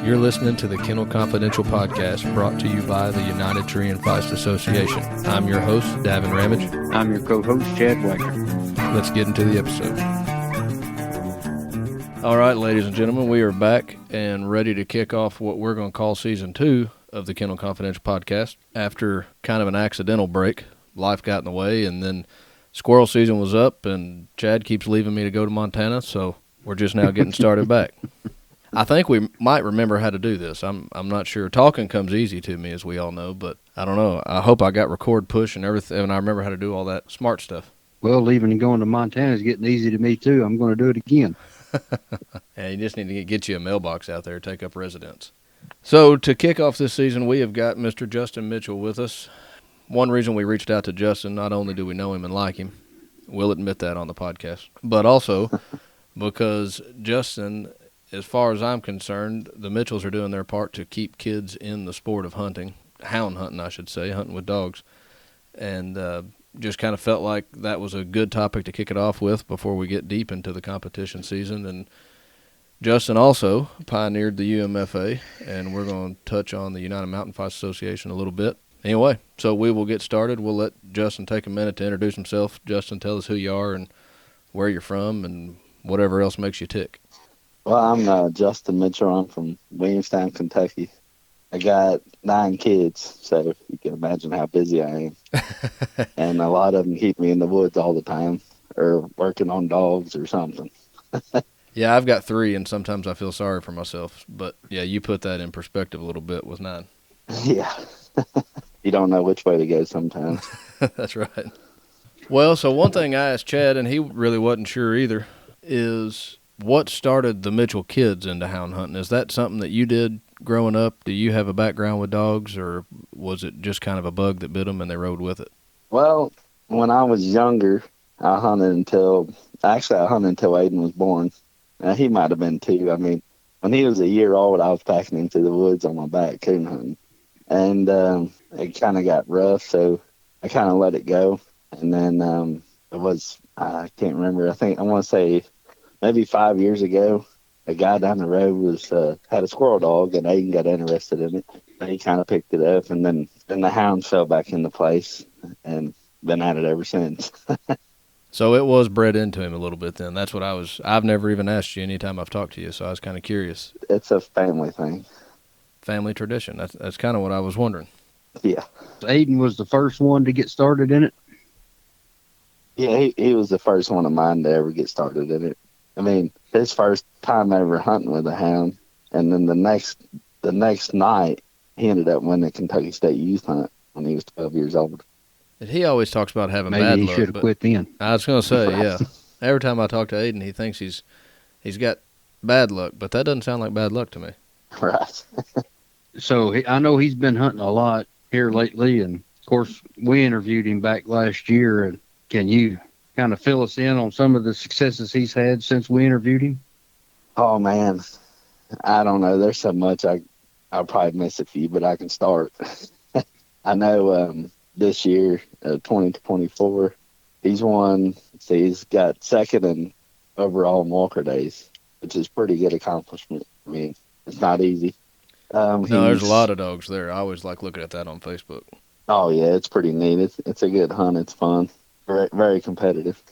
You're listening to the Kennel Confidential Podcast, brought to you by the United Mountain Feist Association. I'm your host, Davin Ramage. I'm your co-host, Chad Wagner. Let's get into the episode. All right, ladies and gentlemen, we are back and ready to kick off what we're going to call Season 2 of the Kennel Confidential Podcast. After kind of an accidental break, life got in the way, and then squirrel season was up, and Chad keeps leaving me to go to Montana, so we're just now getting started back. I think we might remember how to do this. I'm not sure. Talking comes easy to me, as we all know, but I don't know. I hope I got record, push, and everything, and I remember how to do all that smart stuff. Well, leaving and going to Montana is getting easy to me, too. I'm going to do it again. Yeah, you just need to get you a mailbox out there, take up residence. So to kick off this season, we have got Mr. Justin Mitchell with us. One reason we reached out to Justin, not only do we know him and like him, we'll admit that on the podcast, but also because Justin, as far as I'm concerned, the Mitchells are doing their part to keep kids in the sport of hunting, hound hunting, I should say, hunting with dogs, and just kind of felt like that was a good topic to kick it off with before we get deep into the competition season. And Justin also pioneered the UMFA, and we're going to touch on the United Mountain Feist Association a little bit. Anyway, so we will get started. We'll let Justin take a minute to introduce himself. Justin, tell us who you are and where you're from and whatever else makes you tick. Well, I'm Justin Mitchell. I'm from Williamstown, Kentucky. I got 9 kids, so you can imagine how busy I am. And a lot of them keep me in the woods all the time or working on dogs or something. Yeah, I've got 3, and sometimes I feel sorry for myself. But, yeah, you put that in perspective a little bit with 9. Yeah. You don't know which way to go sometimes. That's right. Well, so one thing I asked Chad, and he really wasn't sure either, is what started the Mitchell kids into hound hunting? Is that something that you did growing up? Do you have a background with dogs, or was it just kind of a bug that bit them and they rode with it? Well, when I was younger, I hunted until Ayden was born. He might have been 2. I mean, when he was a year old, I was packing him through the woods on my back coon hunting. And it kind of got rough, so I kind of let it go. And then I can't remember, I want to say maybe 5 years ago, a guy down the road had a squirrel dog, and Ayden got interested in it. And he kind of picked it up, and then the hounds fell back into place, and been at it ever since. So it was bred into him a little bit then. That's what I've never even asked you anytime I've talked to you, so I was kind of curious. It's a family thing. Family tradition. That's kind of what I was wondering. Yeah. Ayden was the first one to get started in it? Yeah, he was the first one of mine to ever get started in it. I mean, his first time ever hunting with a hound, and then the next night, he ended up winning the Kentucky State Youth Hunt when he was 12 years old. And he always talks about having Maybe bad he luck. should have quit then. I was going to say, yeah. Every time I talk to Ayden, he thinks he's got bad luck, but that doesn't sound like bad luck to me. Right. So I know he's been hunting a lot here lately, and of course, we interviewed him back last year. And can you kind of fill us in on some of the successes he's had since we interviewed him? Oh, man. I don't know. There's so much. I'll probably miss a few, but I can start. I know this year, 2024, he's won. He's got second in overall in Walker Days, which is pretty good accomplishment. I mean, it's not easy. No, there's a lot of dogs there. I always like looking at that on Facebook. Oh, yeah, it's pretty neat. It's a good hunt. It's fun. Very, very competitive.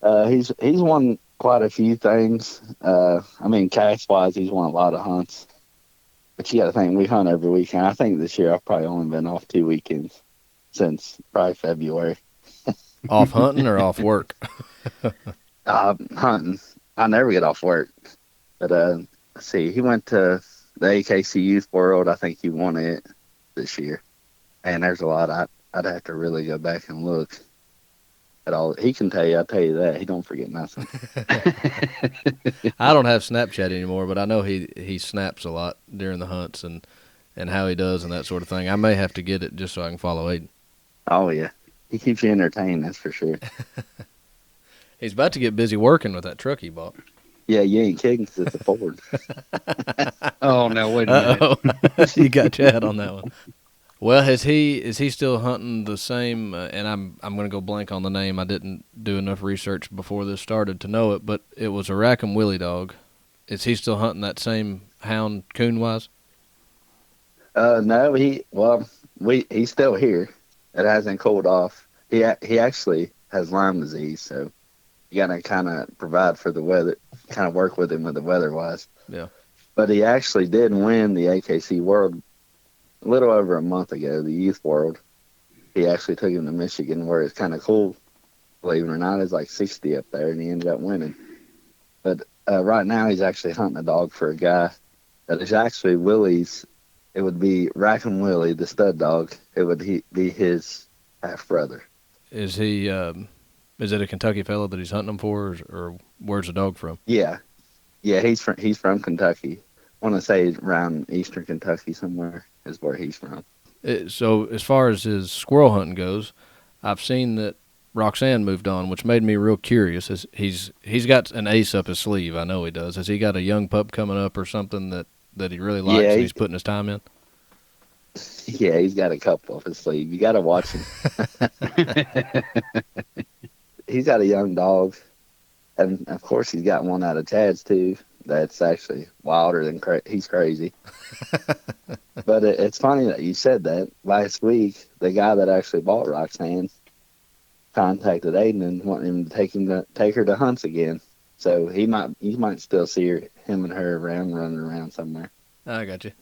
He's won quite a few things. I mean, cash-wise, he's won a lot of hunts. But you got to think, we hunt every weekend. I think this year I've probably only been off 2 weekends since probably February. Off hunting or off work? Hunting. I never get off work. But let's see, he went to the AKC Youth World. I think he won it this year. And there's a lot. I'd have to really go back and look at all. He can tell you, I'll tell you that. He don't forget nothing. I don't have Snapchat anymore, but I know he snaps a lot during the hunts and how he does and that sort of thing. I may have to get it just so I can follow Ayden. Oh, yeah. He keeps you entertained, that's for sure. He's about to get busy working with that truck he bought. Yeah, you ain't kidding, 'cause it's a Ford. Oh, no, wait a minute. You got Chad on that one. Well, is he still hunting the same? And I'm going to go blank on the name. I didn't do enough research before this started to know it, but it was a Rackham Willie dog. Is he still hunting that same hound coon wise? No, he's still here. It hasn't cooled off. He actually has Lyme disease, so you gotta kind of provide for the weather, kind of work with him with the weather wise. Yeah. But he actually did win the AKC World a little over a month ago, the Youth World. He actually took him to Michigan, where it's kind of cool. Believe it or not, it's like 60 up there, and he ended up winning. But right now, he's actually hunting a dog for a guy that is actually Willie's. It would be Rackham Willie, the stud dog. It would be his half brother. Is he? Is it a Kentucky fellow that he's hunting him for, or where's the dog from? Yeah, he's from Kentucky. I want to say around eastern Kentucky somewhere is where he's from. So as far as his squirrel hunting goes, I've seen that Roxanne moved on, which made me real curious. He's got an ace up his sleeve. I know he does. Has he got a young pup coming up or something that he really likes and he's putting his time in? Yeah, he's got a couple up his sleeve. You got to watch him. He's got a young dog, and of course he's got one out of Chad's too. That's actually wilder than he's crazy. But it's funny that you said that. Last week, the guy that actually bought Roxanne contacted Ayden and wanted him to take her to hunts again. So you might still see him and her running around somewhere. I got you.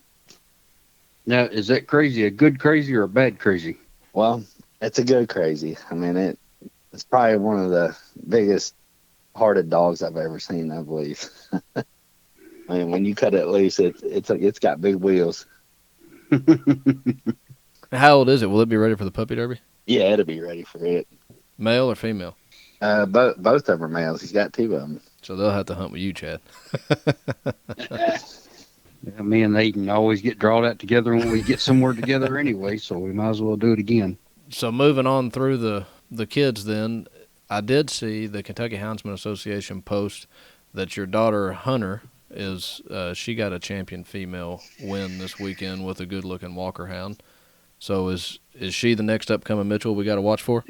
Now, is that crazy a good crazy or a bad crazy? Well, it's a good crazy. I mean, it's probably one of the biggest hearted dogs I've ever seen, I believe. I mean, when you cut it loose, it's got big wheels. How old is it? Will it be ready for the puppy derby? Yeah, it'll be ready for it. Male or female? Both of them are males. He's got two of them. So they'll have to hunt with you, Chad. Yeah, me and Ayden always get drawn out together when we get somewhere together anyway, so we might as well do it again. So moving on through the kids then, I did see the Kentucky Houndsman Association post that your daughter, Hunter, she got a champion female win this weekend with a good-looking Walker Hound. So is she the next upcoming Mitchell we got to watch for?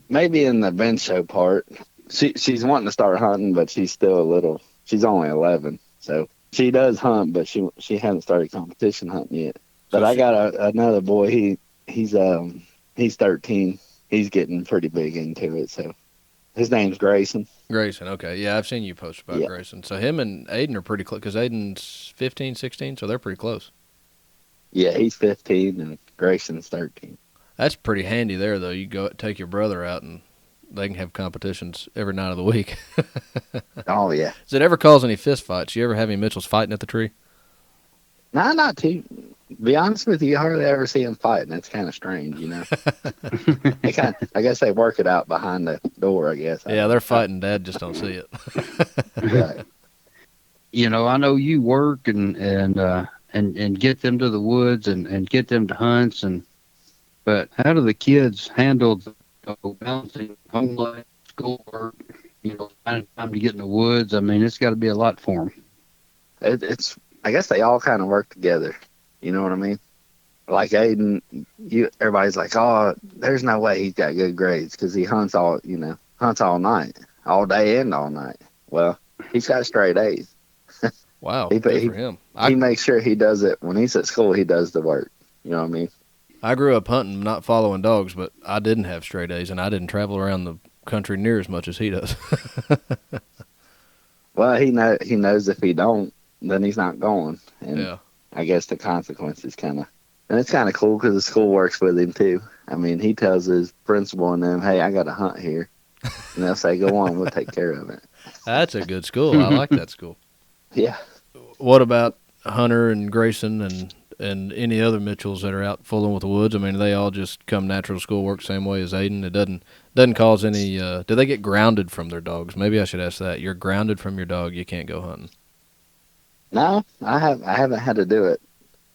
Maybe in the bench show part. She's wanting to start hunting, but she's still a little. She's only 11, so she does hunt, but she hasn't started competition hunting yet. But I got another boy. He's 13. He's getting pretty big into it. So his name's Grayson. Grayson, okay. Yeah, I've seen you post about Grayson. So him and Ayden are pretty close because Ayden's 15, 16, so they're pretty close. Yeah, he's 15 and Grayson's 13. That's pretty handy there, though. You go take your brother out and they can have competitions every night of the week. Oh, yeah. Does it ever cause any fist fights? You ever have any Mitchells fighting at the tree? No, not too. Be honest with you, you hardly ever see them fighting. It's kind of strange, you know. I guess they work it out behind the door, I guess. Yeah, they're fighting. Dad just don't see it. Right. You know, I know you work and get them to the woods and get them to hunts, but how do the kids handle balancing home life, schoolwork, finding time to get in the woods? I mean, it's got to be a lot for them. I guess they all kind of work together. You know what I mean? Like Ayden, everybody's like, oh, there's no way he's got good grades because he hunts all night, all day and all night. Well, he's got straight A's. Wow, good for him. He makes sure he does it. When he's at school, he does the work. You know what I mean? I grew up hunting, not following dogs, but I didn't have straight A's, and I didn't travel around the country near as much as he does. Well, he knows if he don't, then he's not going. And yeah. I guess the consequences and it's kind of cool because the school works with him too. I mean, he tells his principal and them, hey, I got to hunt here. And they'll say, go on, we'll take care of it. That's a good school. I like that school. Yeah. What about Hunter and Grayson and any other Mitchells that are out fooling with the woods? I mean, they all just come natural to school, work the same way as Ayden. It doesn't cause any do they get grounded from their dogs? Maybe I should ask that. You're grounded from your dog, you can't go hunting. No, I haven't had to do it,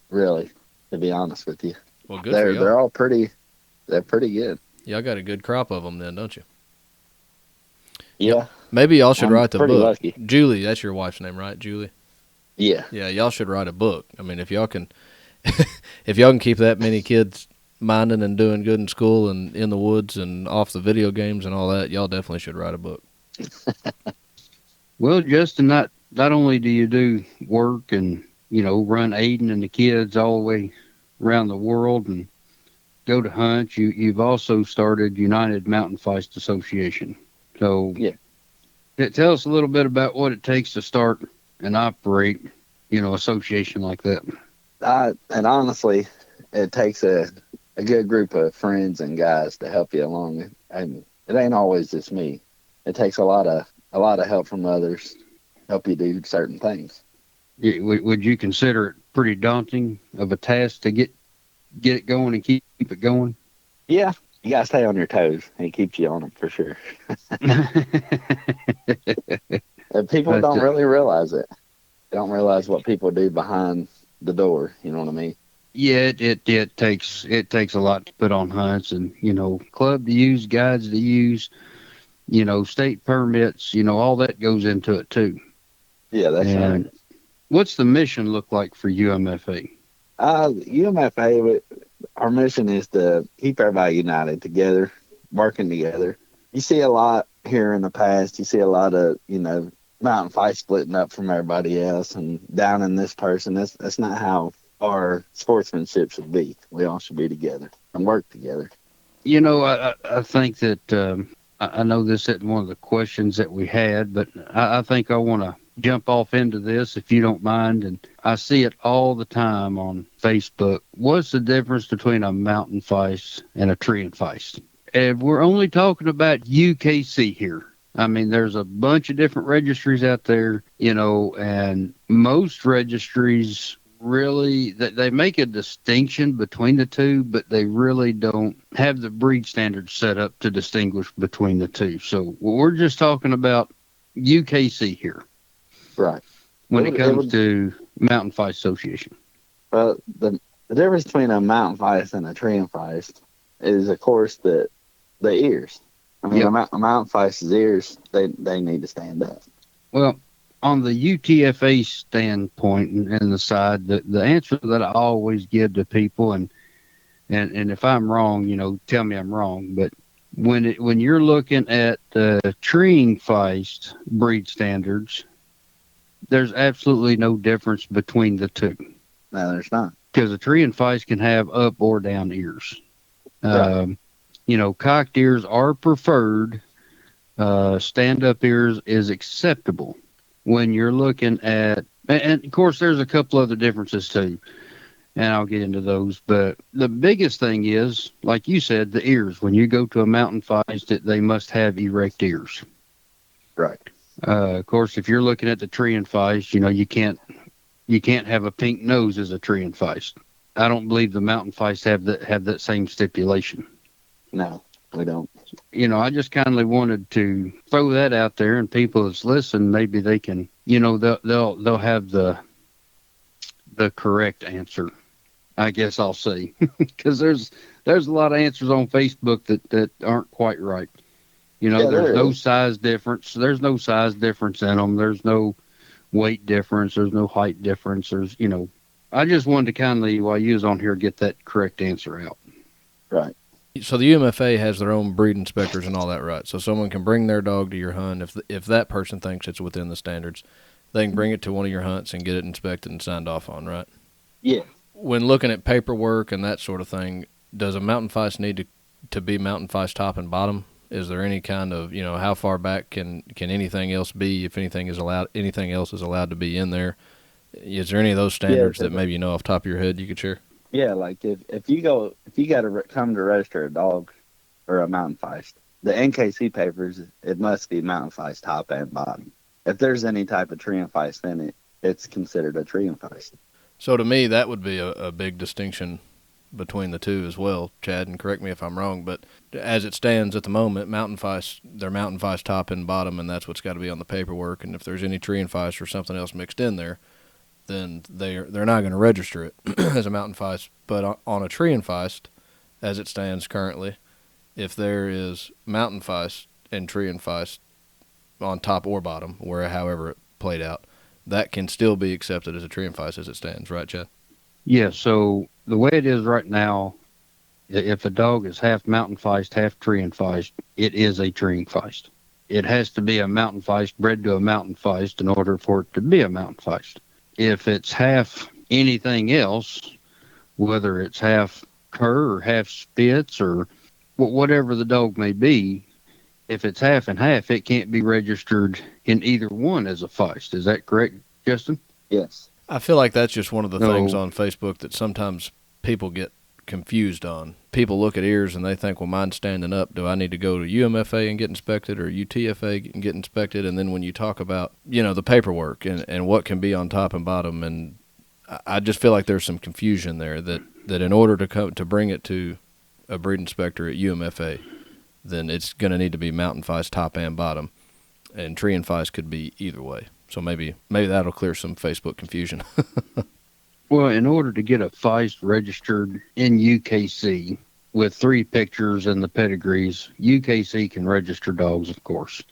really, to be honest with you. Well, good for y'all. They're all pretty good. Y'all got a good crop of them then, don't you? Yeah. Maybe y'all should write the book. Lucky. Julie, that's your wife's name, right? Julie? Yeah. Yeah, y'all should write a book. I mean, if y'all can keep that many kids minding and doing good in school and in the woods and off the video games and all that, y'all definitely should write a book. Well, Justin, not only do you do work and run Ayden and the kids all the way around the world and go to hunts. You've also started United Mountain Feist Association. So Yeah. tell us a little bit about what it takes to start and operate, association like that. And honestly, it takes a good group of friends and guys to help you along, and it ain't always just me. It takes a lot of help from others, help you do certain things. Would you consider it pretty daunting of a task to get it going and keep it going? Yeah, you gotta stay on your toes. He keeps you on them for sure. And people don't really realize it. They don't realize what people do behind the door. You know what I mean? Yeah, it takes a lot to put on hunts, and club to use, guides to use, state permits, all that goes into it too. Yeah, that's and right. What's the mission look like for UMFA? UMFA, our mission is to keep everybody united together, working together. You see a lot here in the past. You see a lot of mountain fight splitting up from everybody else and down in this person. That's not how our sportsmanship should be. We all should be together and work together. I think that I know this isn't one of the questions that we had, but I think I want to jump off into this if you don't mind. And I see it all the time on Facebook. What's the difference between a mountain feist and a tree and feist? And we're only talking about UKC here. I mean, there's a bunch of different registries out there, and most registries really, they make a distinction between the two, but they really don't have the breed standards set up to distinguish between the two. So we're just talking about UKC here. Right. When it comes to Mountain Feist Association. Well, the difference between a mountain feist and a tree and feist is, of course, the ears. I mean, Yep. a mountain feist's ears, they need to stand up. Well, on the UTFA standpoint and the side, the answer that I always give to people, and if I'm wrong, tell me I'm wrong, but when you're looking at the treeing feist breed standards, there's absolutely no difference between the two. No, there's not. Because a tree and feist can have up or down ears. Right. Cocked ears are preferred. Stand-up ears is acceptable when you're looking at, and of course there's a couple other differences too, and I'll get into those. But the biggest thing is, like you said, the ears. When you go to a mountain feist, they must have erect ears. Right. Of course, if you're looking at the tree and feist, you can't have a pink nose as a tree and feist. I don't believe the mountain feist have that same stipulation. No, we don't. I just kindly wanted to throw that out there, and people that's listen, maybe they can, they'll have the correct answer. I guess I'll say, because there's a lot of answers on Facebook that aren't quite right. There's no size difference. There's no size difference in them. There's no weight difference. There's no height difference. I just wanted to kindly, while you was on here, get that correct answer out. Right. So the UMFA has their own breed inspectors and all that, right? So someone can bring their dog to your hunt if that person thinks it's within the standards. They can bring it to one of your hunts and get it inspected and signed off on, right? Yeah. When looking at paperwork and that sort of thing, does a mountain feist need to be mountain feist top and bottom? Is there any kind of, how far back can anything else be if anything else is allowed to be in there? Is there any of those standards that maybe off the top of your head you could share? Yeah, like if you got to come to register a dog or a mountain feist, the NKC papers, it must be mountain feist top and bottom. If there's any type of tree and feist in it, it's considered a tree and feist. So to me, that would be a big distinction between the two as well, Chad, and correct me if I'm wrong, but as it stands at the moment, they're mountain feist top and bottom, and that's what's got to be on the paperwork. And if there's any tree and feist or something else mixed in there, then they're not going to register it as a mountain feist. But on a tree and feist, as it stands currently, if there is mountain feist and tree and feist on top or bottom, however it played out, that can still be accepted as a tree and feist as it stands, right, Chad? Yeah, so the way it is right now, if a dog is half mountain feist, half tree and feist, it is a tree and feist. It has to be a mountain feist bred to a mountain feist in order for it to be a mountain feist. If it's half anything else, whether it's half cur or half Spitz or whatever the dog may be, if it's half and half, it can't be registered in either one as a Feist. Is that correct, Justin? Yes. I feel like that's just one of the things No. on Facebook that sometimes people get confused on. People look at ears and they think, well, mine's standing up. Do I need to go to UMFA and get inspected or UTFA and get inspected? And then when you talk about, the paperwork and what can be on top and bottom, and I just feel like there's some confusion there that in order to bring it to a breed inspector at UMFA, then it's going to need to be Mountain Feist top and bottom, and Tree and Feist could be either way. So maybe that'll clear some Facebook confusion. Well, in order to get a Feist registered in UKC with 3 pictures and the pedigrees, UKC can register dogs, of course.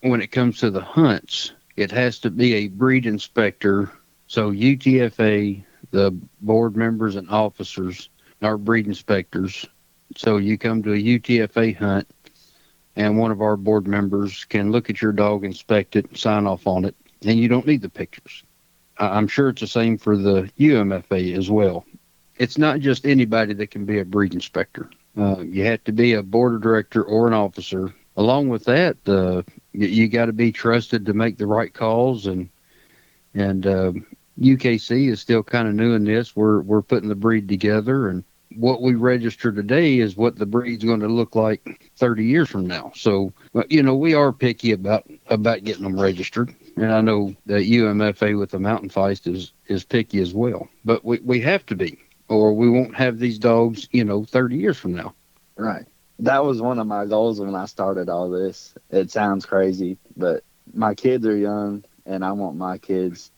When it comes to the hunts, it has to be a breed inspector. So UTFA, the board members and officers are breed inspectors. So you come to a UTFA hunt, and one of our board members can look at your dog, inspect it, sign off on it, and you don't need the pictures. I'm sure it's the same for the UMFA as well. It's not just anybody that can be a breed inspector. You have to be a board director or an officer. Along with that, you got to be trusted to make the right calls, and UKC is still kind of new in this. We're putting the breed together, and what we register today is what the breed's going to look like 30 years from now. So, we are picky about getting them registered. And I know that UMFA with the Mountain Feist is picky as well. But we have to be, or we won't have these dogs, 30 years from now. Right. That was one of my goals when I started all this. It sounds crazy, but my kids are young, and I want my kids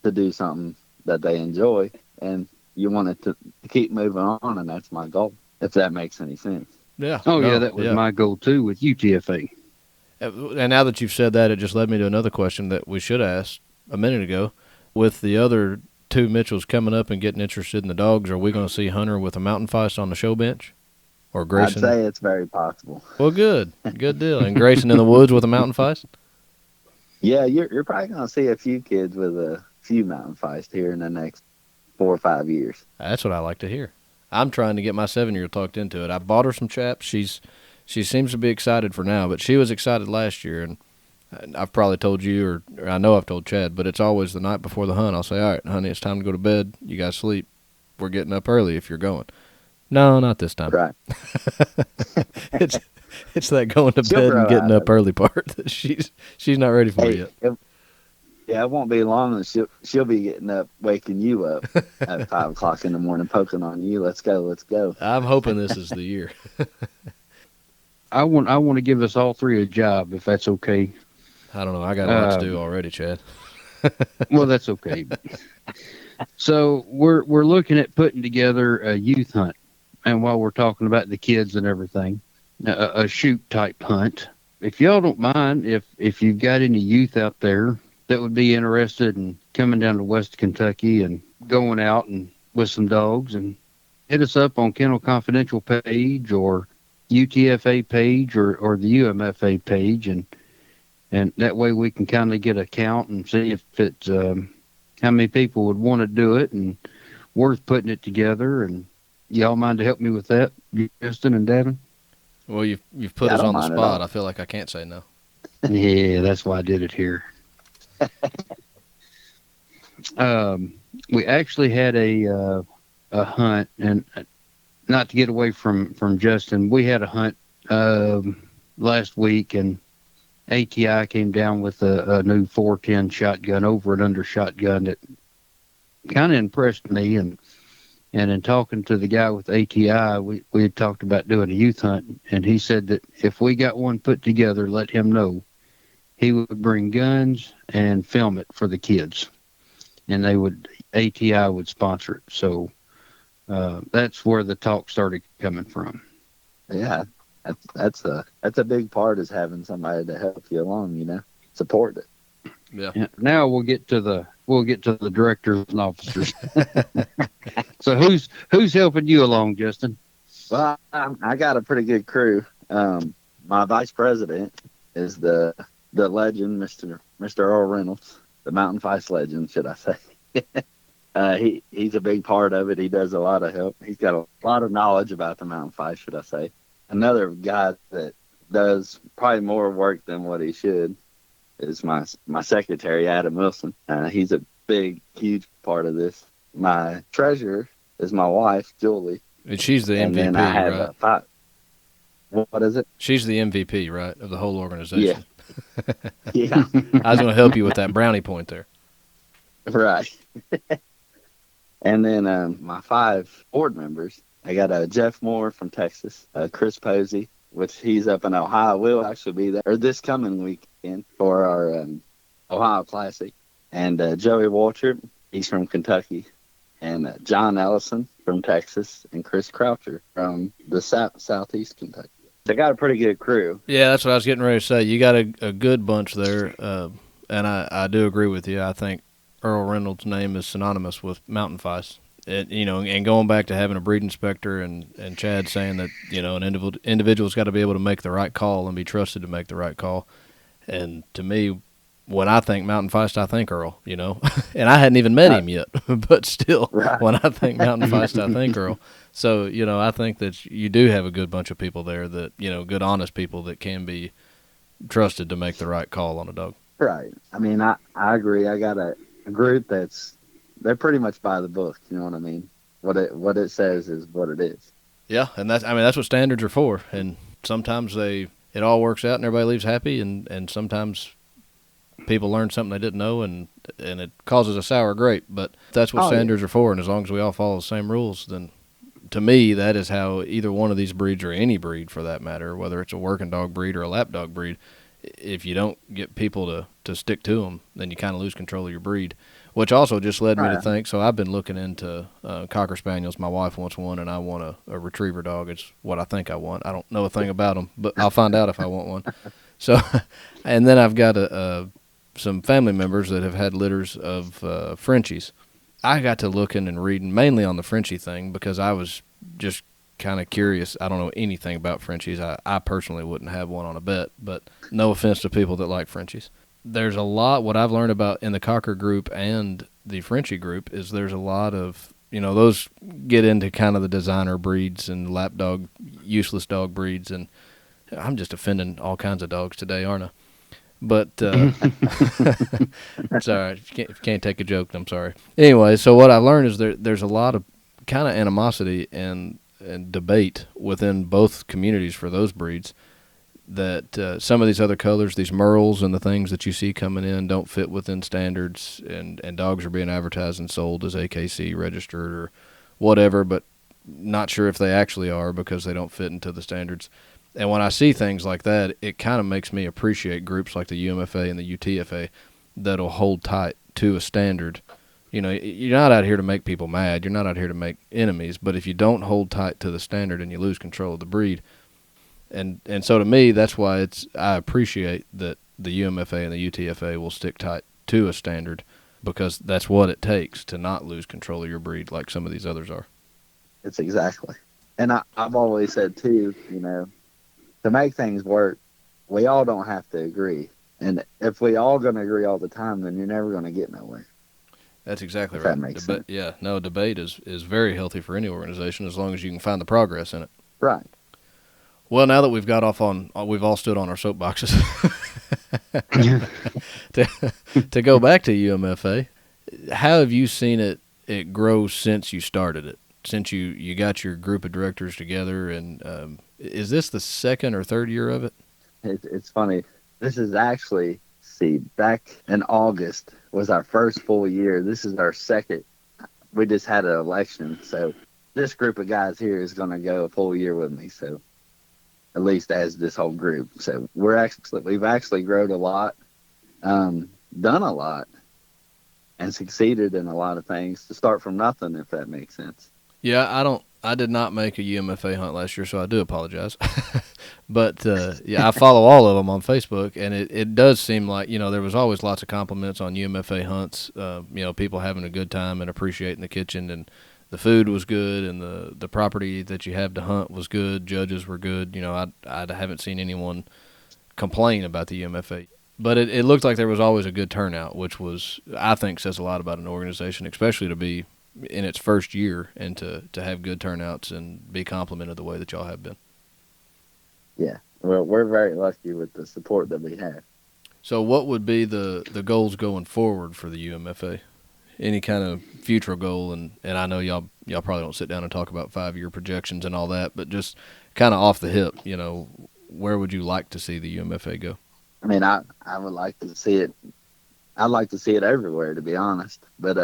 to do something that they enjoy. And you want it to keep moving on, and that's my goal, if that makes any sense. Yeah. Oh, yeah, that was my goal, too, with UTFA. And now that you've said that, it just led me to another question that we should ask a minute ago. With the other 2 Mitchells coming up and getting interested in the dogs, are we going to see Hunter with a Mountain Feist on the show bench? Or Grayson? I'd say it's very possible. Well, good. Good deal. And Grayson in the woods with a Mountain Feist? Yeah, you're probably going to see a few kids with a few Mountain Feist here in the next 4 or 5 years. That's what I like to hear. I'm trying to get my 7-year-old talked into it. I bought her some chaps. She seems to be excited for now, but she was excited last year, and I've probably told you, or I know I've told Chad, but it's always the night before the hunt. I'll say, all right, honey, it's time to go to bed. You guys sleep. We're getting up early if you're going. No, not this time. Right. It's that going to bed and getting up early part that she's not ready for yet. It won't be long, and she'll be getting up, waking you up at 5 o'clock in the morning, poking on you. Let's go. I'm hoping this is the year. I want to give us all 3 a job, if that's okay. I don't know. I got a lot to do already, Chad. Well, that's okay. So we're looking at putting together a youth hunt, and while we're talking about the kids and everything, a shoot type hunt. If y'all don't mind, if you've got any youth out there that would be interested in coming down to West Kentucky and going out and with some dogs, and hit us up on Kennel Confidential page or UTFA page or the UMFA page, and that way we can kind of get a count and see if it's how many people would want to do it and worth putting it together. And y'all mind to help me with that, Justin and Davin? Well, you've put us on the spot. I feel like I can't say no. Yeah, that's why I did it here. We actually had a hunt, and not to get away from Justin, we had a hunt last week, and ATI came down with a new 410 shotgun, over and under shotgun, that kind of impressed me. And in talking to the guy with ATI, we had talked about doing a youth hunt, and he said that if we got one put together, let him know. He would bring guns and film it for the kids, and ATI would sponsor it. So that's where the talk started coming from. Yeah, that's a big part, is having somebody to help you along, support it. Yeah. Now we'll get to the directors and officers. So who's helping you along, Justin? Well, I got a pretty good crew. My vice president is the legend, Mr. Earl Reynolds, the Mountain Feist legend, should I say. He's a big part of it. He does a lot of help. He's got a lot of knowledge about the mountain fight, should I say. Another guy that does probably more work than what he should is my secretary, Ayden Mitchell. He's a big, huge part of this. My treasurer is my wife, Julie. And she's the And MVP, then I have right? five. What is it? She's the MVP, right, of the whole Yeah. organization. Yeah. I was going to help you with that brownie point there. Right. And then my 5 board members, I got Jeff Moore from Texas, Chris Posey, which he's up in Ohio. We'll actually be there this coming weekend for our Ohio Classic. And Joey Waltrip, he's from Kentucky. And John Ellison from Texas, and Chris Croucher from the southeast Kentucky. They got a pretty good crew. Yeah, that's what I was getting ready to say. You got a good bunch there, and I do agree with you. I think Earl Reynolds' name is synonymous with Mountain Feist. And going back to having a breed inspector and Chad saying that, an individual's got to be able to make the right call and be trusted to make the right call. And to me, when I think Mountain Feist, I think Earl, and I hadn't even met him yet, but still, Right. when I think Mountain Feist, I think Earl. So, I think that you do have a good bunch of people there that, good, honest people that can be trusted to make the right call on a dog. Right. I mean, I agree. I got a group they're pretty much by the book. You know what I mean? What it says is what it is. Yeah, and that's what standards are for. And sometimes it all works out and everybody leaves happy, and sometimes people learn something they didn't know, and it causes a sour grape. But that's what standards are for, and as long as we all follow the same rules, then to me, that is how either one of these breeds, or any breed for that matter, whether it's a working dog breed or a lap dog breed, if you don't get people to stick to them, then you kind of lose control of your breed, which also just led me to think, so I've been looking into Cocker Spaniels. My wife wants one, and I want a retriever dog. It's what I think I want. I don't know a thing about them, but I'll find out if I want one. So, and then I've got some family members that have had litters of Frenchies. I got to looking and reading mainly on the Frenchie thing because I was just kind of curious. I don't know anything about Frenchies. I personally wouldn't have one on a bet, but no offense to people that like Frenchies. There's a lot, what I've learned about in the Cocker group and the Frenchie group is there's a lot of, those get into kind of the designer breeds and lap dog, useless dog breeds, and I'm just offending all kinds of dogs today, aren't I? But it's all right. If you can't take a joke, I'm sorry. Anyway, so what I learned is there's a lot of kind of animosity and debate within both communities for those breeds that some of these other colors, these merles and the things that you see coming in don't fit within standards, and dogs are being advertised and sold as AKC registered or whatever, but not sure if they actually are because they don't fit into the standards. And when I see things like that, it kind of makes me appreciate groups like the UMFA and the UTFA that'll hold tight to a standard. You're not out here to make people mad. You're not out here to make enemies. But if you don't hold tight to the standard and you lose control of the breed, and so to me, that's why I appreciate that the UMFA and the UTFA will stick tight to a standard because that's what it takes to not lose control of your breed like some of these others are. It's exactly. And I've always said, too, to make things work, we all don't have to agree. And if we all going to agree all the time, then you're never going to get nowhere. That's exactly if right. That makes sense. Yeah, no, debate is very healthy for any organization as long as you can find the progress in it. Right. Well, now that we've we've all stood on our soapboxes. to go back to UMFA, how have you seen it grow since you started it? Since you got your group of directors together, and is this the second or third year of it? It's funny. This is actually, back in August was our first full year. This is our second. We just had an election, so this group of guys here is going to go a full year with me. So at least as this whole group. So we've actually grown a lot, done a lot, and succeeded in a lot of things to start from nothing, if that makes sense. Yeah, I did not make a UMFA hunt last year, so I do apologize. But, yeah, I follow all of them on Facebook, and it does seem like, there was always lots of compliments on UMFA hunts, people having a good time and appreciating the kitchen, and the food was good, and the property that you have to hunt was good, judges were good. I haven't seen anyone complain about the UMFA. But it looked like there was always a good turnout, which was, I think, says a lot about an organization, especially to be in its first year and to have good turnouts and be complimented the way that y'all have been. Yeah, well, we're very lucky with the support that we have. So what would be the goals going forward for the UMFA? Any kind of future goal, and I know y'all probably don't sit down and talk about 5-year projections and all that, but just kind of off the hip, where would you like to see the UMFA go? I mean, I would like to see it. I'd like to see it everywhere, to be honest. But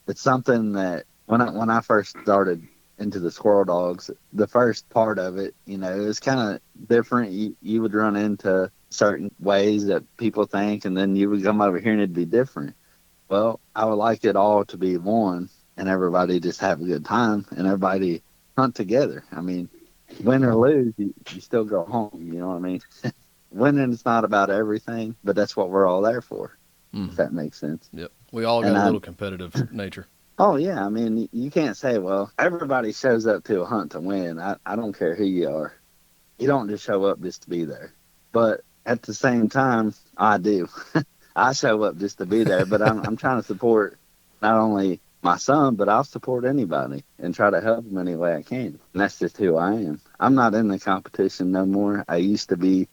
it's something that when I first started into the squirrel dogs, the first part of it, it was kind of different. You would run into certain ways that people think, and then you would come over here and it'd be different. Well, I would like it all to be one, and everybody just have a good time, and everybody hunt together. I mean, win or lose, you still go home. You know what I mean? Winning is not about everything, but that's what we're all there for. If that makes sense. Yep. We all got a little competitive nature. Oh, yeah. I mean, you can't say, well, everybody shows up to a hunt to win. I don't care who you are. You don't just show up just to be there. But at the same time, I do. I show up just to be there, but I'm trying to support not only my son, but I'll support anybody and try to help them any way I can. And that's just who I am. I'm not in the competition no more. I used to be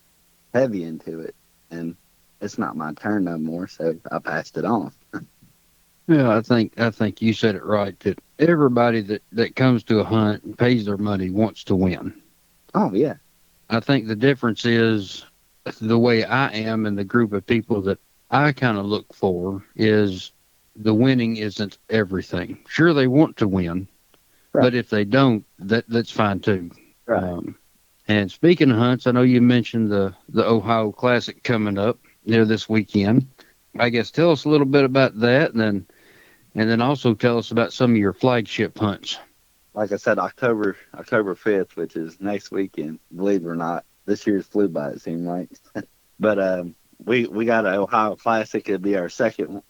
heavy into it, and it's not my turn no more, so I passed it on. Yeah, I think you said it right, that everybody that comes to a hunt and pays their money wants to win. Oh, yeah. I think the difference is the way I am and the group of people that I kind of look for is the winning isn't everything. Sure, they want to win, right, but if they don't, that's fine too. Right. And speaking of hunts, I know you mentioned the Ohio Classic coming up this weekend. I guess tell us a little bit about that, and then also tell us about some of your flagship hunts. Like I said, October 5th, which is next weekend. Believe it or not, this year's flew by, it seemed like. But we got an Ohio Classic. It'll be our second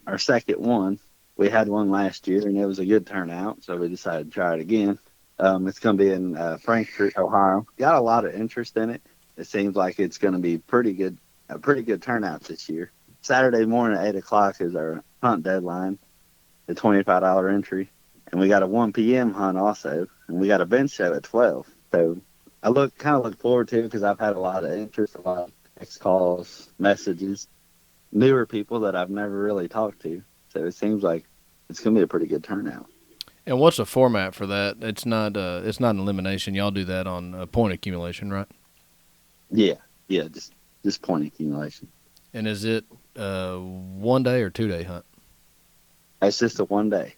one. We had one last year, and it was a good turnout, so we decided to try it again. It's going to be in Frankfort, Ohio. Got a lot of interest in it. It seems like it's going to be a pretty good turnout this year. Saturday morning at 8 o'clock is our hunt deadline, the $25 entry. And we got a 1 p.m. hunt also, and we got a bench show at 12. So I look forward to it because I've had a lot of interest, a lot of text calls, messages, newer people that I've never really talked to. So it seems like it's going to be a pretty good turnout. And what's the format for that? It's not an elimination. Y'all do that on point accumulation, right? Yeah, just point accumulation. And is it 1 day or 2 day hunt? It's just a 1 day.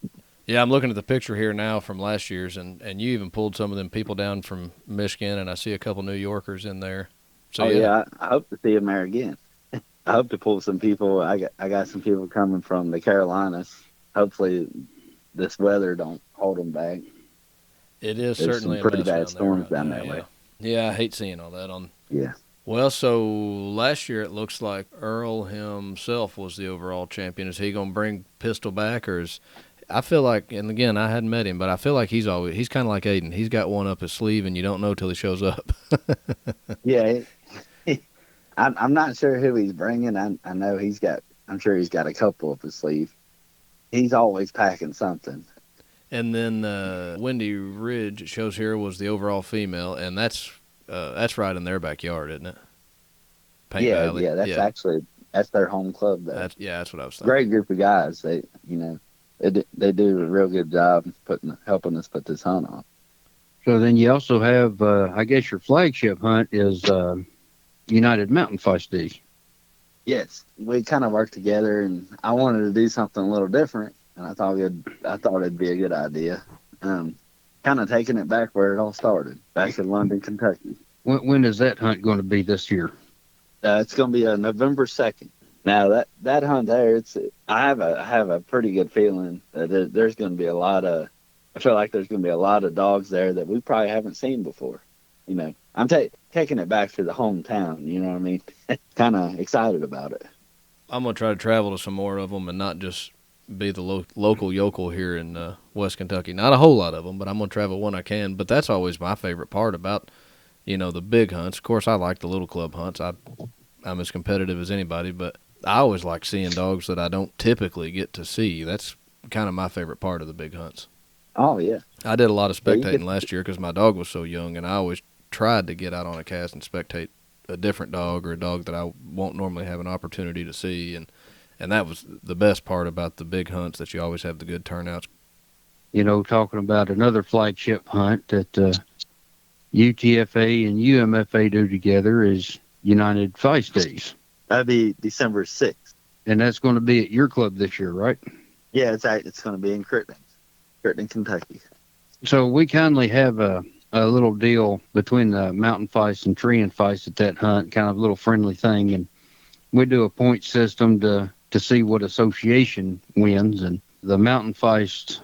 Yeah, I'm looking at the picture here now from last year's, and you even pulled some of them people down from Michigan, and I see a couple New Yorkers in there. So yeah, I hope to see them there again. I hope to pull some people. I got some people coming from the Carolinas. Hopefully, this weather don't hold them back. It is There's certainly some pretty a mess bad storms down now, that way. Yeah, I hate seeing all that on. Yeah. Well, so last year it looks like Earl himself was the overall champion. Is he going to bring Pistol back, or is? I feel like, and again, I hadn't met him, but I feel like he's kind of like Ayden. He's got one up his sleeve, and you don't know till he shows up. Yeah, I'm not sure who he's bringing. I know I'm sure he's got a couple up his sleeve. He's always packing something. And then Windy Ridge, it shows here, was the overall female, and that's right in their backyard, isn't it? Paint Valley. Yeah, that's their home club, though. That's what I was thinking. Great group of guys. They do a real good job helping us put this hunt on. So then you also have, I guess your flagship hunt is United Mountain Feist. Yes, we kind of worked together, and I wanted to do something a little different, and I thought it'd be a good idea. Kind of taking it back where it all started, back in London, Kentucky. When is that hunt going to be this year? It's going to be November 2nd. Now that hunt there, I have a pretty good feeling that there's going to be I feel like there's going to be a lot of dogs there that we probably haven't seen before. I'm taking it back to the hometown. You know what I mean? Kind of excited about it. I'm going to try to travel to some more of them and not just be the local yokel here in West Kentucky. Not a whole lot of them, but I'm going to travel when I can. But that's always my favorite part about, the big hunts. Of course, I like the little club hunts. I'm as competitive as anybody, but I always like seeing dogs that I don't typically get to see. That's kind of my favorite part of the big hunts. Oh, yeah. I did a lot of Yeah, you spectating get- last year because my dog was so young, and I always tried to get out on a cast and spectate a different dog or a dog that I won't normally have an opportunity to see, and that was the best part about the big hunts, that you always have the good turnouts. You know, talking about another flagship hunt that UTFA and UMFA do together is United Feist Days. That'd be December 6th. And that's going to be at your club this year, right? Yeah, it's going to be in Crittenden, Kentucky. So we kindly have a little deal between the Mountain Feist and Tree and Feist at that hunt, kind of a little friendly thing. And we do a point system to see what association wins. And the Mountain Feist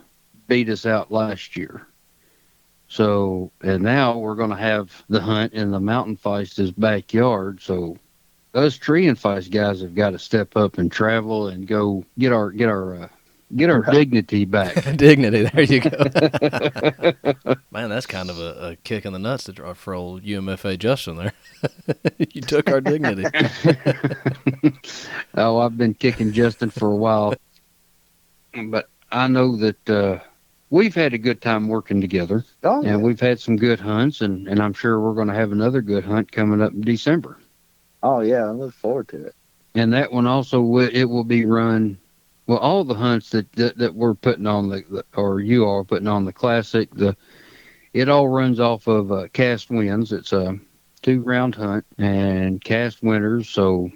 beat us out last year. So, and now we're going to have the hunt in the Mountain Feist's backyard. So us Tree and Feist guys have got to step up and travel and go get our dignity back. Dignity, there you go. Man, that's kind of a kick in the nuts for old UMFA Justin there. You took our dignity. Oh, I've been kicking Justin for a while. But I know that we've had a good time working together. Oh, yeah. And we've had some good hunts, and I'm sure we're going to have another good hunt coming up in December. Oh, yeah, I look forward to it. And that one also, it will be run, well, all the hunts that we're putting on or you are putting on the Classic, it all runs off of cast wins. It's a 2-round hunt and cast winners. So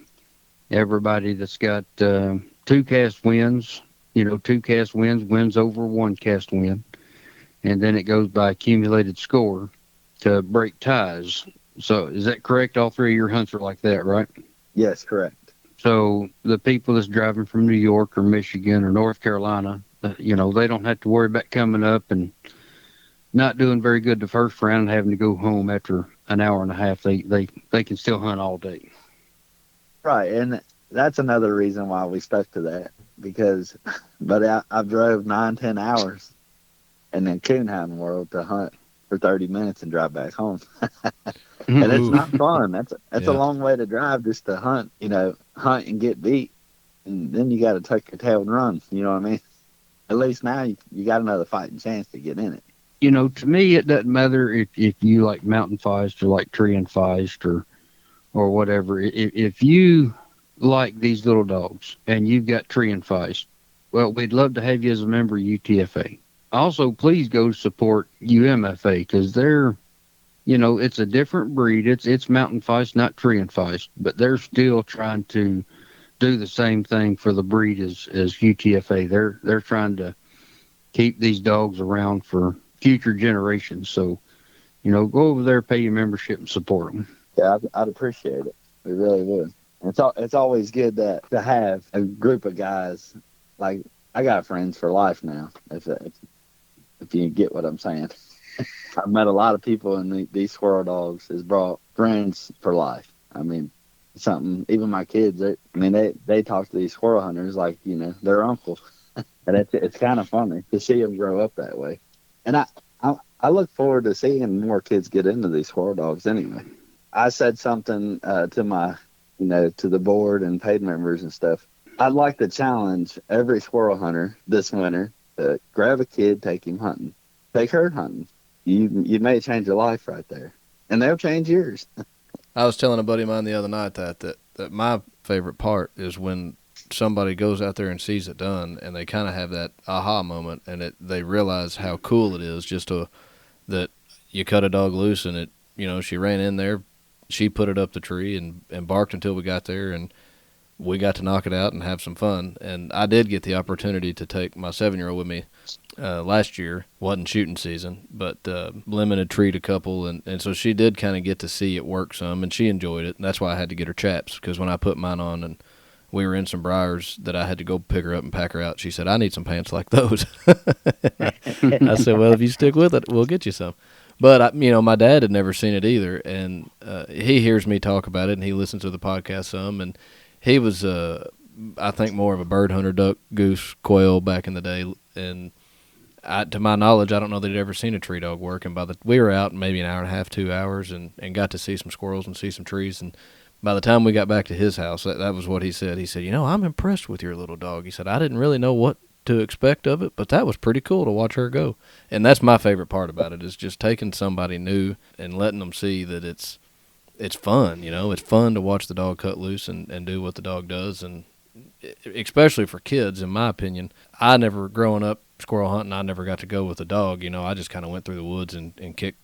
everybody that's got 2 cast wins, 2 cast wins wins over 1 cast win. And then it goes by accumulated score to break ties. So is that correct? All 3 of your hunts are like that, right? Yes, correct. So the people that's driving from New York or Michigan or North Carolina, they don't have to worry about coming up and not doing very good the first round and having to go home after an hour and a half. They can still hunt all day. Right, and that's another reason why we stuck to that, because I've drove 9-10 hours and then coonhounding world to hunt for 30 minutes and drive back home. And it's not fun. That's a long way to drive just to hunt, hunt and get beat. And then you got to tuck your tail and run. You know what I mean? At least now you got another fighting chance to get in it. To me, it doesn't matter if you like Mountain Feist or like Tree and Feist or whatever. If you like these little dogs and you've got Tree and Feist, well, we'd love to have you as a member of UTFA. Also, please go support UMFA because they're, it's a different breed. It's Mountain Feist, not Tree and Feist, but they're still trying to do the same thing for the breed as UTFA. They're trying to keep these dogs around for future generations. So, go over there, pay your membership, and support them. Yeah, I'd appreciate it. We really would. It's always good to have a group of guys. Like, I got friends for life now, if you get what I'm saying. I've met a lot of people, and these squirrel dogs has brought friends for life. I mean, something, even my kids, they talk to these squirrel hunters like, their uncle. And it's kind of funny to see them grow up that way. And I look forward to seeing more kids get into these squirrel dogs anyway. I said something to my, to the board and paid members and stuff. I'd like to challenge every squirrel hunter this winter to grab a kid, take him hunting, take her hunting. You may change your life right there, and they'll change yours. I was telling a buddy of mine the other night that my favorite part is when somebody goes out there and sees it done, and they kind of have that aha moment, and they realize how cool it is that you cut a dog loose, and she ran in there, she put it up the tree and barked until we got there, and we got to knock it out and have some fun. And I did get the opportunity to take my 7-year-old with me last year. Wasn't shooting season, but limited treat a couple, and so she did kind of get to see it work some, and she enjoyed it. And that's why I had to get her chaps, because when I put mine on and we were in some briars that I had to go pick her up and pack her out, she said, "I need some pants like those." I said, "Well, if you stick with it, we'll get you some." But, my dad had never seen it either, and he hears me talk about it, and he listens to the podcast some, and he was, I think, more of a bird hunter, duck, goose, quail back in the day. And to my knowledge, I don't know that he'd ever seen a tree dog work. And we were out maybe an hour and a half, 2 hours, and got to see some squirrels and see some trees. by the time we got back to his house, that was what he said. He said, I'm impressed with your little dog. He said, I didn't really know what to expect of it, but that was pretty cool to watch her go. And that's my favorite part about it, is just taking somebody new and letting them see that it's fun. It's fun to watch the dog cut loose and do what the dog does. And especially for kids, in my opinion, I never, growing up squirrel hunting, I never got to go with a dog. I just kind of went through the woods and kicked,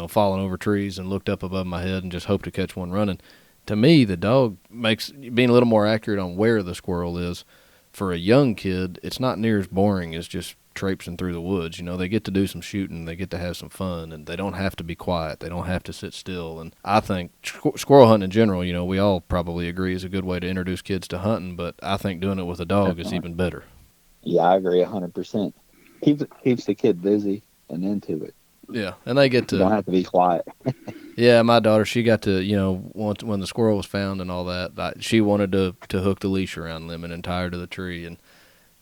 falling over trees and looked up above my head and just hoped to catch one running. To me, the dog makes being a little more accurate on where the squirrel is. For a young kid, it's not near as boring as just traipsing through the woods. They get to do some shooting, they get to have some fun, and they don't have to be quiet. They don't have to sit still. And I think squirrel hunting in general, we all probably agree, is a good way to introduce kids to hunting, but I think doing it with a dog is even better. Yeah, I agree 100%. Keeps the kid busy and into it. Yeah, and they get to... You don't have to be quiet. Yeah, my daughter, she got to, once when the squirrel was found and all that, she wanted to hook the leash around Lemon and tie her to the tree. And,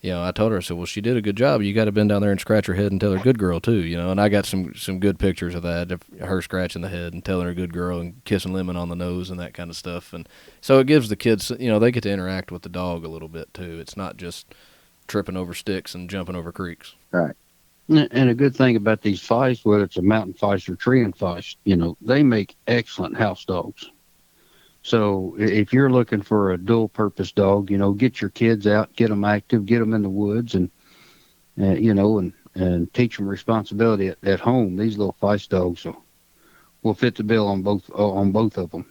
I told her, I said, well, she did a good job. You got to bend down there and scratch her head and tell her good girl, too, And I got some good pictures of that, of her scratching the head and telling her good girl and kissing Lemon on the nose and that kind of stuff. And so it gives the kids, they get to interact with the dog a little bit, too. It's not just tripping over sticks and jumping over creeks. Right. And a good thing about these feists, whether it's a mountain feist or tree and feist, they make excellent house dogs. So if you're looking for a dual purpose dog, get your kids out, get them active, get them in the woods, and teach them responsibility at home. These little feist dogs will fit the bill on both of them.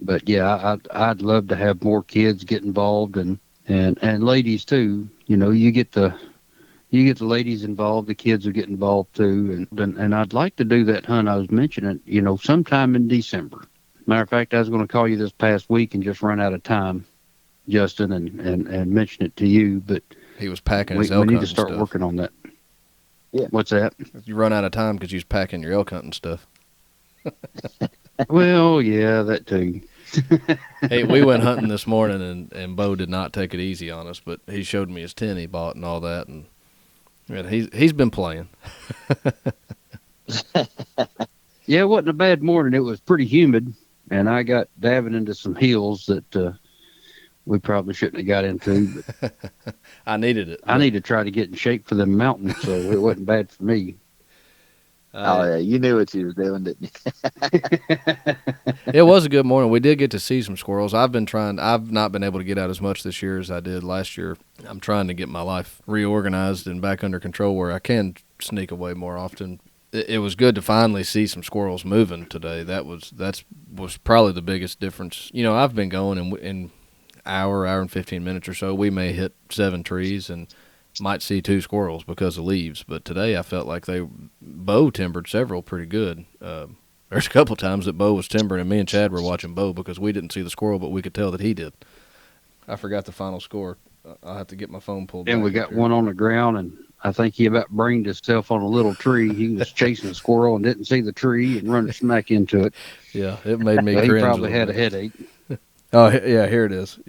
But yeah, I'd love to have more kids get involved and ladies too. You get the ladies involved, the kids will get involved too. And I'd like to do that hunt I was mentioning, sometime in December. Matter of fact, I was going to call you this past week and just run out of time, Justin, and mention it to you. But he was packing his elk hunting. We need to start working on that. Yeah. What's that? You run out of time because you was packing your elk hunting stuff. Well, yeah, that too. Hey, we went hunting this morning, and Bo did not take it easy on us, but he showed me his tent he bought and all that, and he's been playing. Yeah, it wasn't a bad morning. It was pretty humid, and I got Davin into some hills that we probably shouldn't have got into. But I needed it. I need to try to get in shape for the mountains, so it wasn't bad for me. Oh, yeah, you knew what you were doing, didn't you? It was a good morning. We did get to see some squirrels. I've not been able to get out as much this year as I did last year. I'm trying to get my life reorganized and back under control where I can sneak away more often. It was good to finally see some squirrels moving today. That was probably the biggest difference. I've been going in hour and 15 minutes or so. We may hit 7 trees and might see 2 squirrels because of leaves. But today I felt like Bo timbered several pretty good. There's a couple times that Bo was timbering, and me and Chad were watching Bo because we didn't see the squirrel, but we could tell that he did. I forgot the final score. I'll have to get my phone pulled back. And we got one on the ground, and I think he about brained himself on a little tree. He was chasing a squirrel and didn't see the tree and run smack into it. Yeah, it made me cringe. He probably had a headache. Oh, yeah, here it is.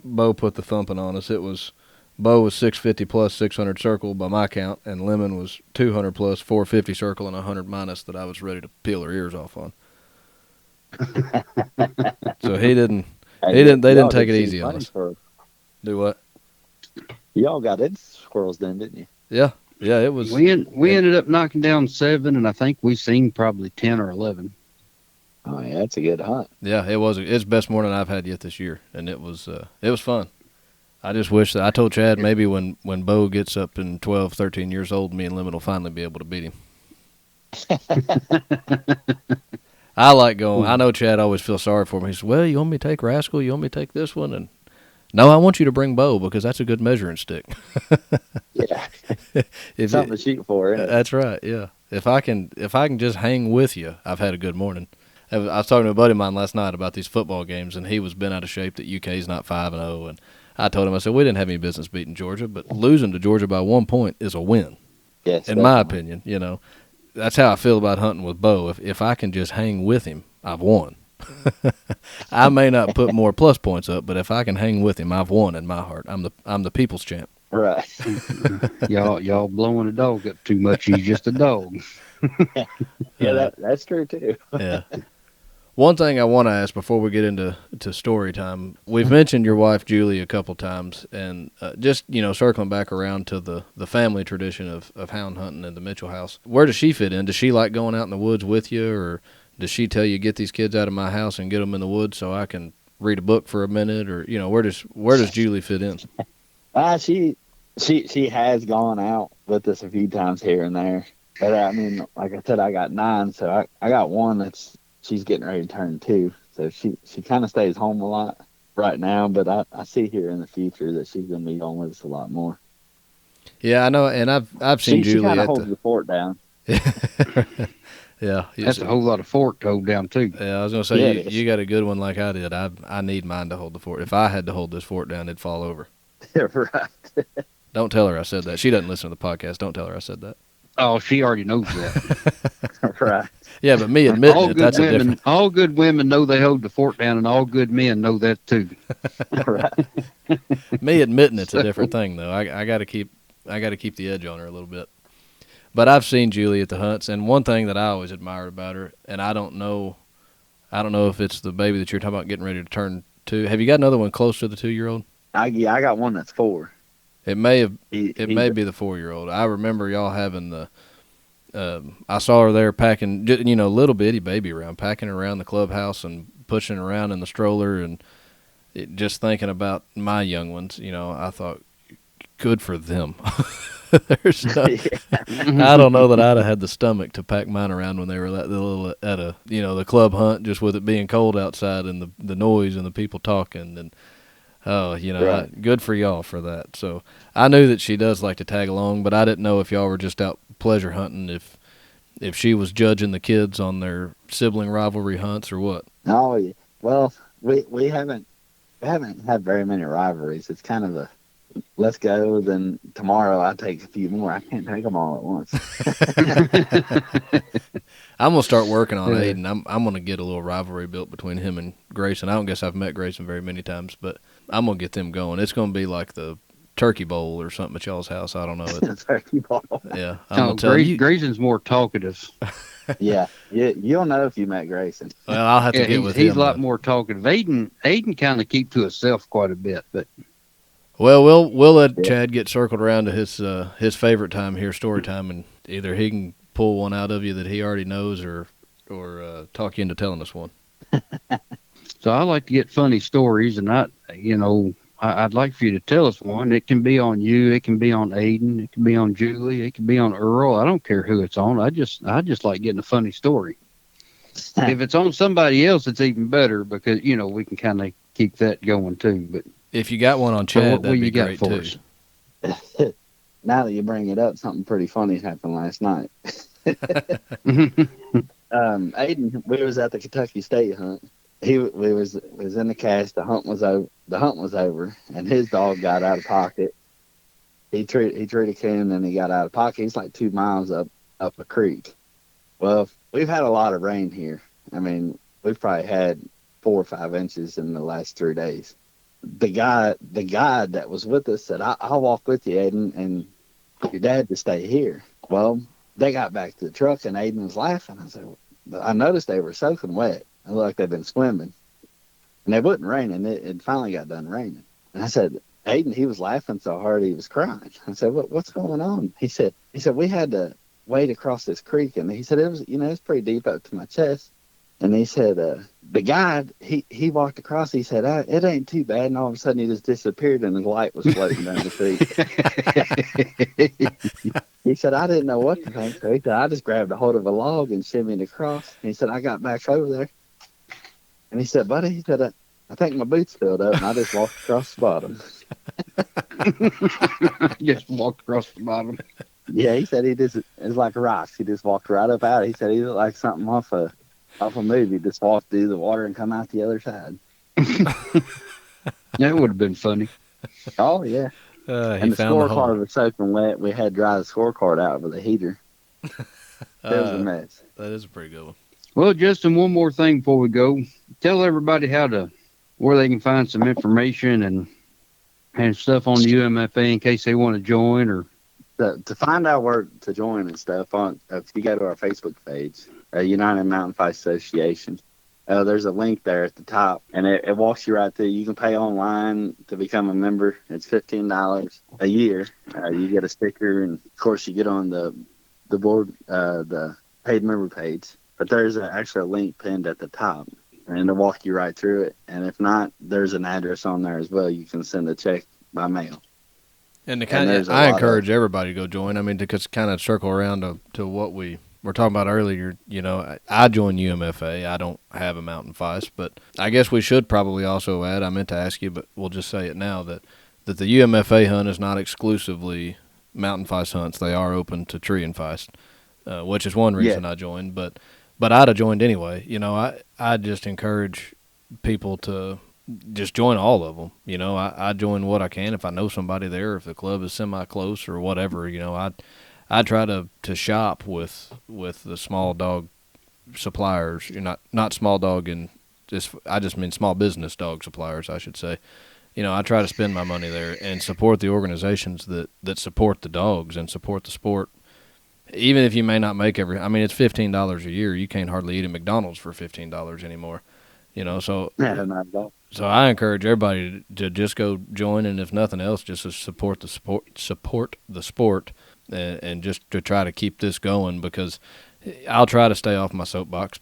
Bo put the thumping on us. Bo was 650 plus 600 circle by my count, and Lemon was 200 plus 450 circle and 100 minus that I was ready to peel her ears off on. So they didn't take it easy on us. Do what? Y'all got it squirrels then, didn't you? Yeah, it was. We ended up knocking down 7, and I think we seen probably 10 or 11. Oh yeah, that's a good hunt. Yeah, it was. It's the best morning I've had yet this year, and it was fun. I just wish that I told Chad maybe when Bo gets up in 12, 13 years old, me and Lemon will finally be able to beat him. I like going. I know Chad always feels sorry for me. He says, well, you want me to take Rascal? You want me to take this one? And no, I want you to bring Bo because that's a good measuring stick. Yeah. Something to shoot for, isn't it? That's right, yeah. If I can just hang with you, I've had a good morning. I was talking to a buddy of mine last night about these football games, and he was bent out of shape that UK's not 5-0, and I told him, I said, we didn't have any business beating Georgia, but losing to Georgia by 1 point is a win. Yes, in my opinion, That's how I feel about hunting with Bo. If I can just hang with him, I've won. I may not put more plus points up, but if I can hang with him, I've won in my heart. I'm the people's champ. Right. y'all blowing a dog up too much. He's just a dog. Yeah, that's true too. Yeah. One thing I want to ask before we get into story time, we've mentioned your wife Julie a couple times, and just circling back around to the family tradition of hound hunting in the Mitchell house. Where does she fit in? Does she like going out in the woods with you, or does she tell you get these kids out of my house and get them in the woods so I can read a book for a minute, or where does Julie fit in? She has gone out with us a few times here and there, but I mean, like I said, I got 9, so I got one she's getting ready to turn 2, so she kind of stays home a lot right now, but I see here in the future that she's going to be going with us a lot more. Yeah, I know, and I've seen Julie. She kind of holds the fort down. Yeah, that's a whole lot of fort to hold down too. Yeah, I was gonna say you got a good one like I did. I need mine to hold the fort. If I had to hold this fort down, it'd fall over. Right. Don't tell her I said that. She doesn't listen to the podcast. Don't tell her I said that. Oh, she already knows that. Right. Yeah, but me admitting that's a different. All good women know they hold the fort down, and all good men know that too. Right. Me admitting it's a different thing, though. I got to keep the edge on her a little bit. But I've seen Julie at the hunts, and one thing that I always admired about her, and I don't know if it's the baby that you're talking about getting ready to turn 2. Have you got another one close to the 2-year-old? I got one that's 4. It may be the 4-year-old. I remember y'all having the. I saw her there packing, little bitty baby around, packing around the clubhouse and pushing around in the stroller, and just thinking about my young ones. I thought, good for them. There's no, I don't know that I'd have had the stomach to pack mine around when they were that little at a the club hunt, just with it being cold outside and the noise and the people talking and. Oh, right. Good for y'all for that. So I knew that she does like to tag along, but I didn't know if y'all were just out pleasure hunting, if she was judging the kids on their sibling rivalry hunts or what. Oh, well, we haven't had very many rivalries. It's kind of a let's go. Then tomorrow I take a few more. I can't take them all at once. I'm gonna start working on Ayden. I'm gonna get a little rivalry built between him and Grayson. I don't guess I've met Grayson very many times, but I'm gonna get them going. It's gonna be like the turkey bowl or something at y'all's house. I don't know it. Turkey bowl. Yeah, I'm gonna tell you. Grayson's more talkative. Yeah, you'll know if you met Grayson. Well, I'll have to get with him. He's a lot more talkative. Ayden kind of keep to himself quite a bit, but. Well, we'll let Chad get circled around to his favorite time here, story time, and either he can pull one out of you that he already knows, or talk you into telling us one. So I like to get funny stories, and I'd like for you to tell us one. It can be on you, it can be on Ayden, it can be on Julie, it can be on Earl. I don't care who it's on. I just like getting a funny story. If it's on somebody else, it's even better because we can kind of keep that going too. But if you got one on Chad, that'd be great too. Now that you bring it up, something pretty funny happened last night. Ayden, we was at the Kentucky State hunt. We was in the cache. The hunt was over, and his dog got out of pocket. He treated Ken, and he got out of pocket. He's like 2 miles up a creek. Well, we've had a lot of rain here. I mean, we've probably had 4 or 5 inches in the last 3 days. The guide that was with us said, I'll walk with you, Ayden, and your dad to stay here. Well, they got back to the truck, and Ayden was laughing. I noticed they were soaking wet. It looked like they'd been swimming. And it wasn't raining. It finally got done raining. And I said, Ayden, he was laughing so hard he was crying. I said, what's going on? He said, we had to wade across this creek. And he said, it was pretty deep up to my chest. And he said, the guide, he walked across. He said, it ain't too bad. And all of a sudden he just disappeared and the light was floating down the creek. He said, I didn't know what to think. So he said, I just grabbed a hold of a log and shimmied across. And he said, I got back over there. And he said, buddy, he said, I think my boots filled up and I just walked across the bottom. Just walked across the bottom. Yeah, he said it's like rocks. He just walked right up out. He said he looked like something off a movie. Just walked through the water and come out the other side. That would have been funny. Oh, yeah. And the scorecard was soaking wet. We had to dry the scorecard out with a heater. It was a mess. That is a pretty good one. Well, Justin, one more thing before we go. Tell everybody where they can find some information and stuff on the UMFA in case they want to join or to find out where to join and stuff. If you go to our Facebook page, United Mountain Feist Association, there's a link there at the top, and it walks you right through. You can pay online to become a member. It's $15 a year. You get a sticker, and of course you get on the board, the paid member page. But there's actually a link pinned at the top, and it'll walk you right through it. And if not, there's an address on there as well. You can send a check by mail. And I encourage everybody to go join. I mean, to kind of circle around to what we were talking about earlier. You know, I joined UMFA. I don't have a mountain feist, but I guess we should probably also add, I meant to ask you, but we'll just say it now, that the UMFA hunt is not exclusively mountain feist hunts. They are open to tree and feist, which is one reason I joined. But I'd have joined anyway. You know, I just encourage people to just join all of them. You know, I join what I can. If I know somebody there, if the club is semi-close or whatever, you know, I try to shop with the small dog suppliers. You're not small dog, and I just mean small business dog suppliers, I should say. You know, I try to spend my money there and support the organizations that support the dogs and support the sport. Even if you may not make it's $15 a year. You can't hardly eat at McDonald's for $15 anymore. You know, so I encourage everybody to just go join, and if nothing else, just to support the sport, and just to try to keep this going, because I'll try to stay off my soapbox,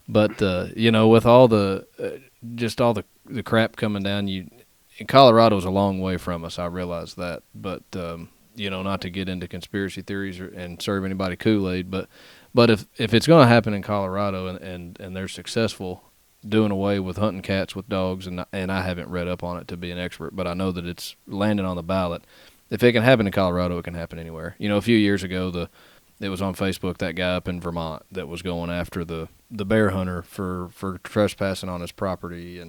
but you know, with all the crap coming down, Colorado's a long way from us. I realize that, but you know, not to get into conspiracy theories and serve anybody Kool-Aid, but if it's going to happen in Colorado and they're successful doing away with hunting cats with dogs, and I haven't read up on it to be an expert, but I know that it's landing on the ballot. If it can happen in Colorado, it can happen anywhere. You know, a few years ago, it was on Facebook, that guy up in Vermont that was going after the bear hunter for trespassing on his property,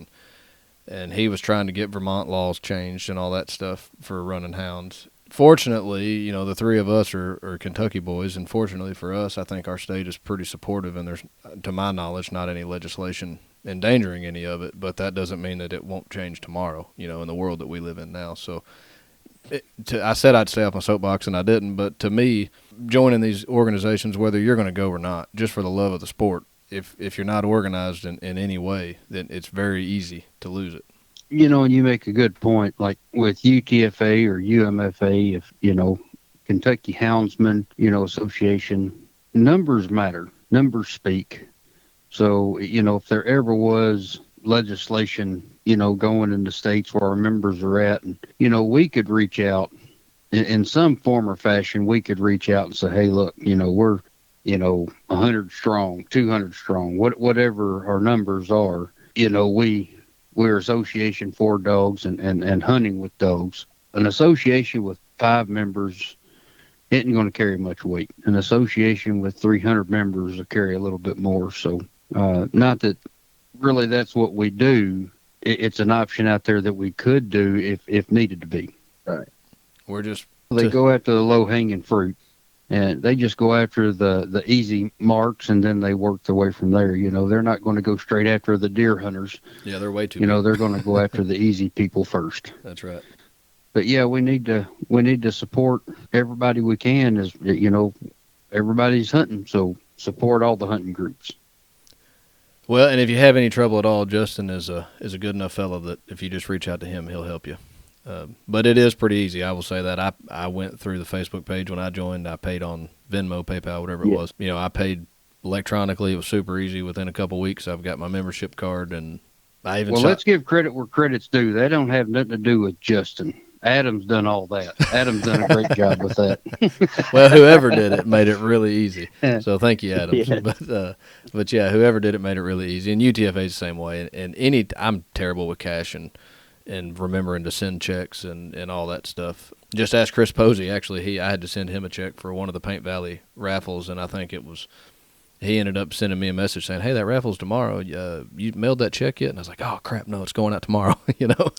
and he was trying to get Vermont laws changed and all that stuff for running hounds. Fortunately, you know, the three of us are Kentucky boys, and fortunately for us, I think our state is pretty supportive, and there's, to my knowledge, not any legislation endangering any of it, but that doesn't mean that it won't change tomorrow, you know, in the world that we live in now. So I said I'd stay off my soapbox, and I didn't, but to me, joining these organizations, whether you're going to go or not, just for the love of the sport, if you're not organized in any way, then it's very easy to lose it. You know, and you make a good point, like with UTFA or UMFA, if, you know, Kentucky Houndsman, you know, Association, numbers matter. Numbers speak. So, you know, if there ever was legislation, you know, going into states where our members are at, and, you know, we could reach out in some form or fashion. We could reach out and say, hey, look, you know, we're, you know, 100 strong, 200 strong, whatever our numbers are. You know, we're association for dogs and hunting with dogs. An association with 5 members isn't going to carry much weight. An association with 300 members will carry a little bit more. So not that really that's what we do. It's an option out there that we could do if needed to be. Right. They go after the low-hanging fruit, and they just go after the easy marks, and then they work their way from there. You know, they're not going to go straight after the deer hunters. Yeah, they're way too You know, they're going to go after the easy people first. That's right. But yeah, we need to support everybody we can. As you know, everybody's hunting, so support all the hunting groups. Well, and if you have any trouble at all, Justin is a good enough fellow that if you just reach out to him, he'll help you. But it is pretty easy. I will say that I went through the Facebook page when I joined. I paid on Venmo, PayPal, whatever it was. You know, I paid electronically. It was super easy. Within a couple of weeks, I've got my membership card, and I even. Well, let's give credit where credit's due. That don't have nothing to do with Justin. Adam's done all that. Adam's done a great job with that. Well, whoever did it made it really easy. So thank you, Adam. Yeah. But yeah, whoever did it made it really easy. And UTFA is the same way. And I'm terrible with cash and remembering to send checks and all that stuff. Just ask Chris Posey. Actually, I had to send him a check for one of the Paint Valley raffles, and I think it was he ended up sending me a message saying, "Hey, that raffle's tomorrow. You mailed that check yet?" And I was like, "Oh crap, no, it's going out tomorrow." You know.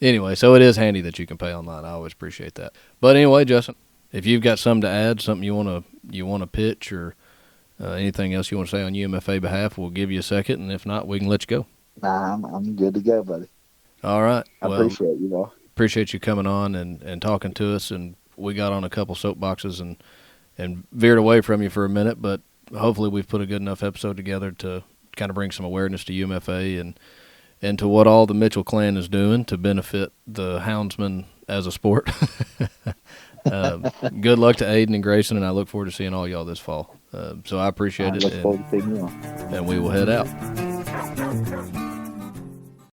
Anyway, so it is handy that you can pay online. I always appreciate that. But anyway, Justin, if you've got something to add, something you want to pitch, or anything else you want to say on UMFA behalf, we'll give you a second, and if not, we can let you go. Nah, I'm good to go, buddy. All right. I appreciate you all. Appreciate you coming on and talking to us, and we got on a couple soapboxes and veered away from you for a minute, but hopefully we've put a good enough episode together to kind of bring some awareness to UMFA and to what all the Mitchell clan is doing to benefit the houndsman as a sport. Good luck to Ayden and Grayson, and I look forward to seeing all y'all this fall. So I appreciate it, look forward to seeing you all. and we will head out.